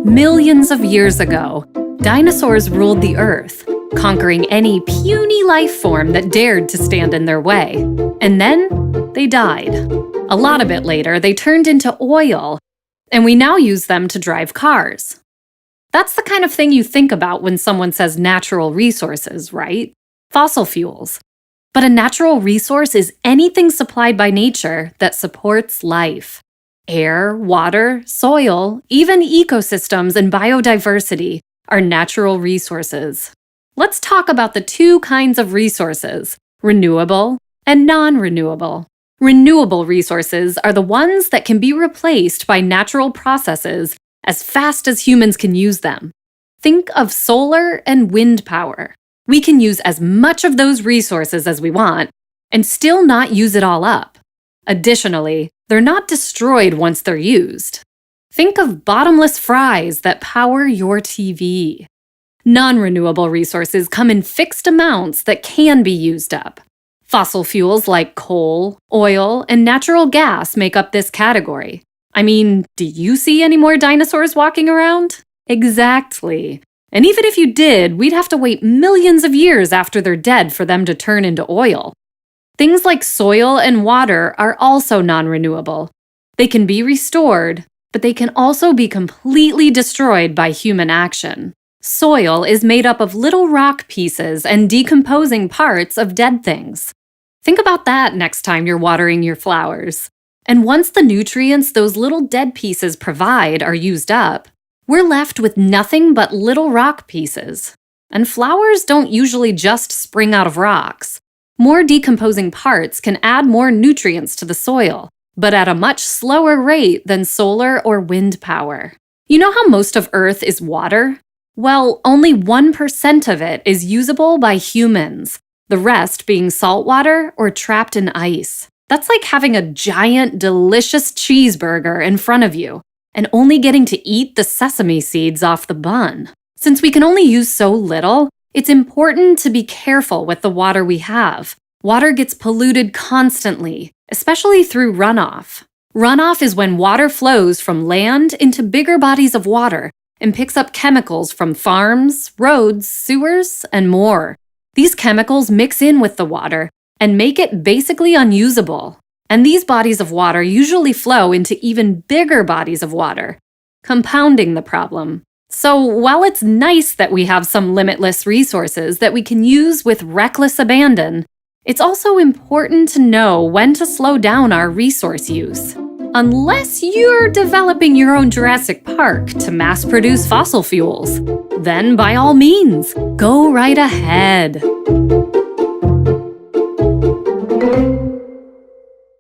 Millions of years ago, dinosaurs ruled the Earth, conquering any puny life form that dared to stand in their way. And then they died. A lot bit later, they turned into oil, and we now use them to drive cars. That's the kind of thing you think about when someone says natural resources, right? Fossil fuels. But a natural resource is anything supplied by nature that supports life. Air, water, soil, even ecosystems and biodiversity are natural resources. Let's talk about the two kinds of resources, renewable and non-renewable. Renewable resources are the ones that can be replaced by natural processes as fast as humans can use them. Think of solar and wind power. We can use as much of those resources as we want and still not use it all up. Additionally, they're not destroyed once they're used. Think of bottomless fries that power your TV. Non-renewable resources come in fixed amounts that can be used up. Fossil fuels like coal, oil, and natural gas make up this category. I mean, do you see any more dinosaurs walking around? Exactly. And even if you did, we'd have to wait millions of years after they're dead for them to turn into oil. Things like soil and water are also non-renewable. They can be restored, but they can also be completely destroyed by human action. Soil is made up of little rock pieces and decomposing parts of dead things. Think about that next time you're watering your flowers. And once the nutrients those little dead pieces provide are used up, we're left with nothing but little rock pieces. And flowers don't usually just spring out of rocks. More decomposing parts can add more nutrients to the soil, but at a much slower rate than solar or wind power. You know how most of Earth is water? Well, only 1% of it is usable by humans, the rest being saltwater or trapped in ice. That's like having a giant, delicious cheeseburger in front of you and only getting to eat the sesame seeds off the bun. Since we can only use so little, it's important to be careful with the water we have. Water gets polluted constantly, especially through runoff. Runoff is when water flows from land into bigger bodies of water and picks up chemicals from farms, roads, sewers, and more. These chemicals mix in with the water and make it basically unusable. And these bodies of water usually flow into even bigger bodies of water, compounding the problem. So while it's nice that we have some limitless resources that we can use with reckless abandon, it's also important to know when to slow down our resource use. Unless you're developing your own Jurassic Park to mass-produce fossil fuels, then by all means, go right ahead.